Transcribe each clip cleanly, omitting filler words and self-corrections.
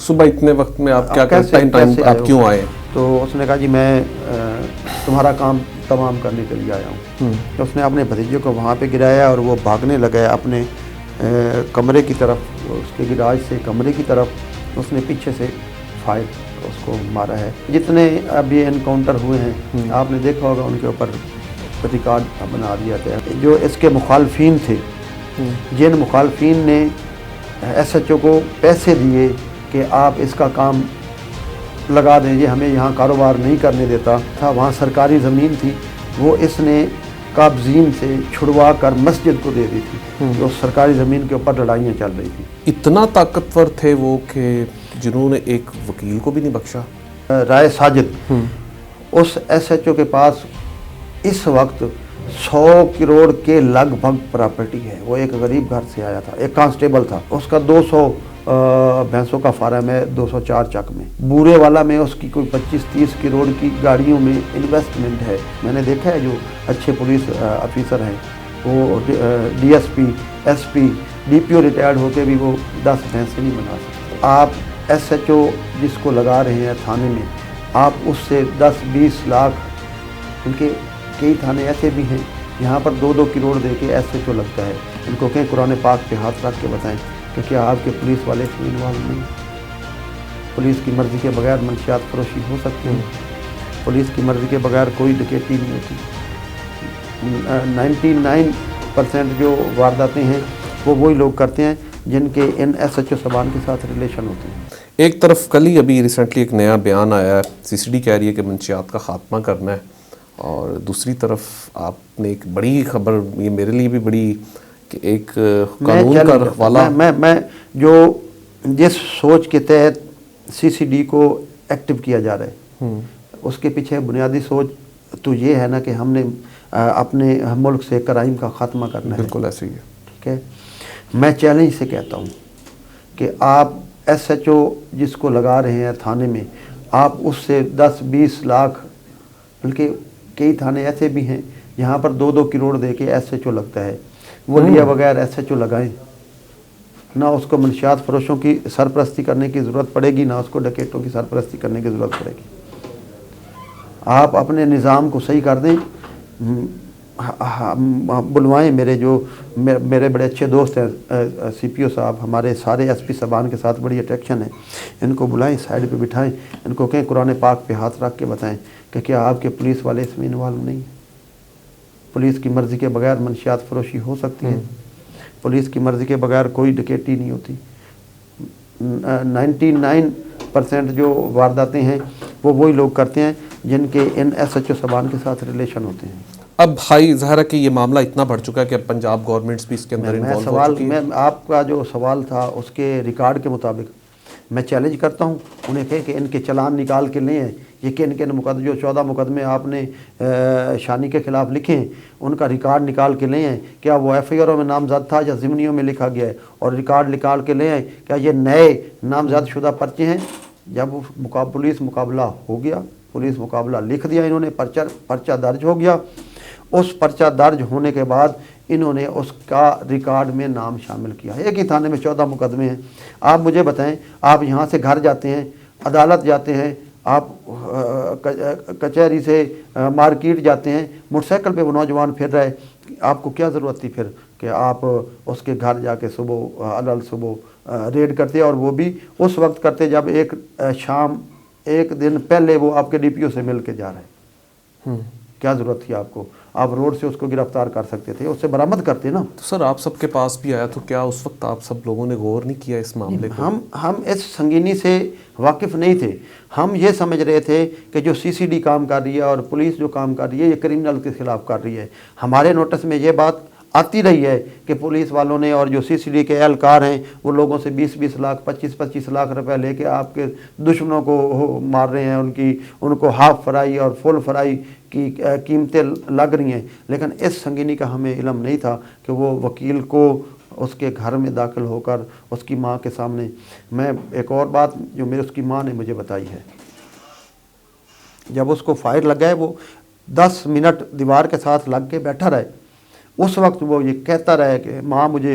صبح اتنے وقت میں آپ کیا ٹائم آپ کیوں آئے؟ تو اس نے کہا جی میں تمہارا کام تمام کرنے کے لیے آیا ہوں. تو اس نے اپنے بھتیجے کو وہاں پہ گرایا اور وہ بھاگنے لگا اپنے کمرے کی طرف, اس کے گراج سے کمرے کی طرف. اس نے پیچھے سے فائر اس کو مارا ہے. جتنے اب یہ انکاؤنٹر ہوئے ہیں آپ نے دیکھا ہوگا ان کے اوپر ریکارڈ بنا دیا گیا. جو اس کے مخالفین تھے, جن مخالفین نے ایس ایچ او کو پیسے دیے کہ آپ اس کا کام لگا دیں, یہ ہمیں یہاں کاروبار نہیں کرنے دیتا تھا, وہاں سرکاری زمین تھی, وہ اس نے قابضین سے چھڑوا کر مسجد کو دے دی تھی. تو سرکاری زمین کے اوپر لڑائیاں چل رہی تھیں. اتنا طاقتور تھے وہ کہ جنہوں نے ایک وکیل کو بھی نہیں بخشا. رائے ساجد, اس ایس ایچ او کے پاس اس وقت 100 کروڑ کے لگ بھگ پراپرٹی ہے. وہ ایک غریب گھر سے آیا تھا, ایک کانسٹیبل تھا. اس کا 200 بھینسوں کا فارم ہے 204 چک میں. بورے والا میں اس کی کوئی 25-30 کروڑ کی گاڑیوں میں انویسٹمنٹ ہے. میں نے دیکھا ہے جو اچھے پولیس افیسر ہیں وہ D S P, S P, D P O retired ہو کے بھی وہ 10 بھینسیں نہیں بنا سکتے. آپ ایس ایچ او جس کو لگا رہے ہیں تھانے میں, آپ اس سے 10-20 لاکھ, کیونکہ کئی تھانے ایسے بھی ہیں یہاں پر 2-2 کروڑ دے کے ایس ایچ او لگتا ہے. ان کو کہیں قرآن پاک پہ ہاتھ رکھ کے بتائیں کہ کیا آپ کے پولیس والے اس میں انوالو نہیں؟ پولیس کی مرضی کے بغیر منشیات فروشی ہو سکتی ہے, پولیس کی مرضی کے بغیر کوئی ڈکیتی نہیں ہوتی. 99% جو وارداتیں ہیں وہ وہی لوگ کرتے ہیں جن کے ان ایس ایچ او صاحبان کے ساتھ ریلیشن ہوتے ہیں. ایک طرف کل ہی ابھی ریسنٹلی ایک نیا بیان آیا ہے, سی سی ڈی کہہ رہی ہے کہ منشیات کا خاتمہ کرنا ہے, اور دوسری طرف آپ نے ایک بڑی خبر, یہ میرے لیے بھی بڑی, کہ ایک قانون کا رکھوالا. میں جو جس سوچ کے تحت سی سی ڈی کو ایکٹیو کیا جا رہا ہے اس کے پیچھے بنیادی سوچ تو یہ ہے نا کہ ہم نے اپنے ملک سے کرائم کا خاتمہ کرنا ہے. بالکل ایسے ہی ہے. ٹھیک ہے, میں چیلنج سے کہتا ہوں کہ آپ ایس ایچ او جس کو لگا رہے ہیں تھانے میں, آپ اس سے 10-20 لاکھ, بلکہ کئی تھانے ایسے بھی ہیں جہاں پر 2-2 کروڑ دے کے ایس ایچ او لگتا ہے, وہ لیا بغیر ایس ایچ او لگائیں. نہ اس کو منشیات فروشوں کی سرپرستی کرنے کی ضرورت پڑے گی, نہ اس کو ڈکیٹوں کی سرپرستی کرنے کی ضرورت پڑے گی. آپ اپنے نظام کو صحیح کر دیں. بلوائیں میرے بڑے اچھے دوست ہیں سی پی او صاحب, ہمارے سارے ایس پی صاحبان کے ساتھ بڑی اٹریکشن ہے, ان کو بلائیں, سائڈ پہ بٹھائیں, ان کو کہیں قرآن پاک پہ ہاتھ رکھ کے بتائیں کہ کیا آپ کے پولیس والے اس میں انوالو نہیں ہیں؟ پولیس کی مرضی کے بغیر منشیات فروشی ہو سکتی ہے, پولیس کی مرضی کے بغیر کوئی ڈکیتی نہیں ہوتی. 99% جو وارداتیں ہیں وہ وہی لوگ کرتے ہیں جن کے ان ایس ایچ او صاحبان کے ساتھ ریلیشن ہوتے ہیں. اب بھائی ظاہر ہے کہ یہ معاملہ اتنا بڑھ چکا ہے کہ اب پنجاب گورنمنٹس بھی اس کے اندر انوالو ہو چکی ہے. میں آپ کا جو سوال تھا اس کے ریکارڈ کے مطابق میں چیلنج کرتا ہوں انہیں کہیں کہ ان کے چلان نکال کے لیں ہیں, یہ کن مقدمے, جو 14 مقدمے آپ نے شانی کے خلاف لکھے ہیں ان کا ریکارڈ نکال کے لیں ہیں. کیا وہ ایف آئی آروں میں نامزد تھا یا ضمنیوں میں لکھا گیا ہے, اور ریکارڈ نکال کے لیں ہیں کیا یہ نئے نامزد شدہ پرچے ہیں. جب پولیس مقابلہ ہو گیا, پولیس مقابلہ لکھ دیا انہوں نے, پرچہ درج ہو گیا, اس پرچہ درج ہونے کے بعد انہوں نے اس کا ریکارڈ میں نام شامل کیا. ایک ہی تھانے میں 14 مقدمے ہیں. آپ مجھے بتائیں, آپ یہاں سے گھر جاتے ہیں, عدالت جاتے ہیں, آپ کچہری سے مارکیٹ جاتے ہیں, موٹر سائیکل پہ وہ نوجوان پھر رہے, آپ کو کیا ضرورت تھی پھر کہ آپ اس کے گھر جا کے صبح ریڈ کرتے, اور وہ بھی اس وقت کرتے جب ایک دن پہلے وہ آپ کے ڈی پی او سے مل کے جا رہے ہیں. کیا ضرورت تھی آپ کو؟ آپ روڈ سے اس کو گرفتار کر سکتے تھے, اس سے برآمد کرتے نا. تو سر آپ سب کے پاس بھی آیا, تو کیا اس وقت آپ سب لوگوں نے غور نہیں کیا اس معاملے کو؟ ہم اس سنگینی سے واقف نہیں تھے. ہم یہ سمجھ رہے تھے کہ جو سی سی ڈی کام کر رہی ہے اور پولیس جو کام کر رہی ہے یہ کرمنل کے خلاف کر رہی ہے. ہمارے نوٹس میں یہ بات آتی رہی ہے کہ پولیس والوں نے اور جو سی سی ڈی کے اہلکار ہیں وہ لوگوں سے 20-20 لاکھ 25-25 لاکھ روپے لے کے آپ کے دشمنوں کو مار رہے ہیں, ان کو ہاف فرائی اور فل فرائی کی قیمتیں لگ رہی ہیں. لیکن اس سنگینی کا ہمیں علم نہیں تھا کہ وہ وکیل کو اس کے گھر میں داخل ہو کر اس کی ماں کے سامنے. میں ایک اور بات جو اس کی ماں نے مجھے بتائی ہے, جب اس کو فائر لگا ہے وہ 10 منٹ دیوار کے ساتھ لگ کے بیٹھا رہے, اس وقت وہ یہ کہتا رہے کہ ماں مجھے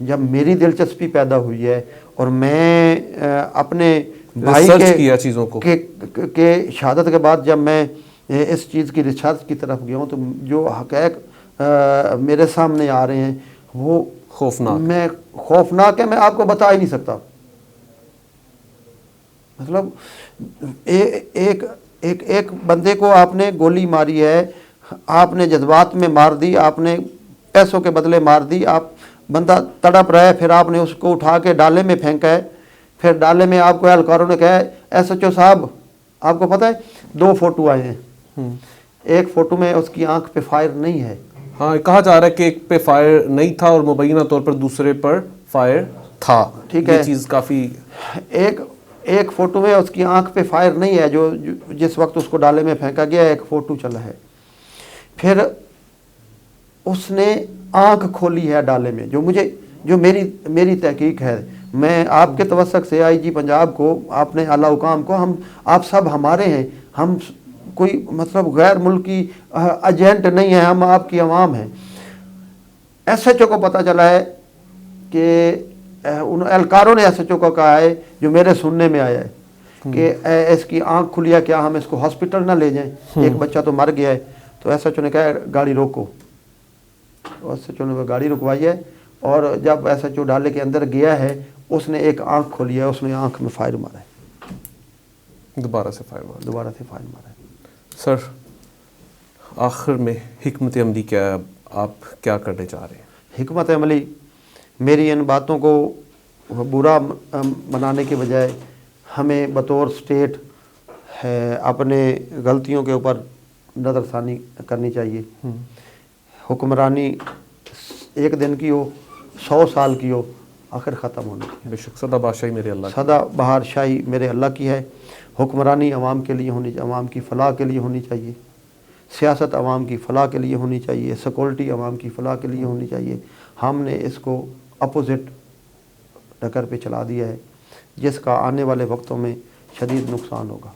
جب میری دلچسپی پیدا ہوئی ہے اور میں اپنے بھائی ریسرچ کیا چیزوں کو کے شہادت کے بعد جب میں اس چیز کی ریسرچ کی طرف گیا ہوں تو جو حقائق میرے سامنے آ رہے ہیں وہ خوفناک ہے. میں آپ کو بتا ہی نہیں سکتا. مطلب ایک بندے کو آپ نے گولی ماری ہے, آپ نے جذبات میں مار دی, آپ نے پیسوں کے بدلے مار دی, آپ بندہ تڑپ رہا ہے, پھر آپ نے اس کو اٹھا کے ڈالے میں پھینکا ہے. پھر ڈالے میں آپ کو اہلکاروں نے کہا ہے ایس ایچ او صاحب آپ کو پتہ ہے 2 فوٹو آئے ہیں, ایک فوٹو میں اس کی آنکھ پہ فائر نہیں ہے. ہاں کہا جا رہا ہے کہ ایک پہ فائر نہیں تھا اور مبینہ طور پر دوسرے پر فائر تھا. ٹھیک ہے, یہ چیز کافی ایک فوٹو میں اس کی آنکھ پہ فائر نہیں ہے جو جس وقت اس کو ڈالے میں پھینکا گیا, ایک فوٹو چلا ہے. پھر اس نے آنکھ کھولی ہے ڈالے میں, جو میری تحقیق ہے. میں آپ کے توسط سے آئی جی پنجاب کو, آپ نے اعلیٰ حکام کو, آپ سب ہمارے ہیں, ہم کوئی مطلب غیر ملکی ایجنٹ نہیں ہے, ہم آپ کی عوام ہیں. ایس ایچ او کو پتہ چلا ہے کہ ان اہلکاروں نے ایس ایچ او کو کہا ہے جو میرے سننے میں آیا ہے کہ اس کی آنکھ کھلی ہے, کیا ہم اس کو ہاسپٹل نہ لے جائیں, ایک بچہ تو مر گیا ہے. تو ایس ایچ او نے کہا گاڑی روکو. ایس ایچ او نے گاڑی رکوائی ہے اور جب ایس ایچ او ڈالے کے اندر گیا ہے اس نے ایک آنکھ کھولی ہے, اس نے آنکھ میں فائر مارا ہے, دوبارہ سے فائر مارا ہے. سر آخر میں حکمت عملی کیا ہے, آپ کیا کرنے چاہ رہے ہیں؟ حکمت عملی میری ان باتوں کو برا بنانے کے بجائے ہمیں بطور اسٹیٹ اپنے غلطیوں کے اوپر نظر ثانی کرنی چاہیے. حکمرانی ایک دن کی ہو 100 سال کی ہو آخر ختم ہونی چاہیے. بے شک سدا بادشاہی میرے اللہ کی, سدا بہار شاہی میرے اللہ کی ہے. حکمرانی عوام کے لیے ہونی, عوام کی فلاح کے لیے ہونی چاہیے. سیاست عوام کی فلاح کے لیے ہونی چاہیے. سیکورٹی عوام کی فلاح کے لیے ہونی چاہیے. ہم نے اس کو اپوزٹ ٹکر پہ چلا دیا ہے جس کا آنے والے وقتوں میں شدید نقصان ہوگا.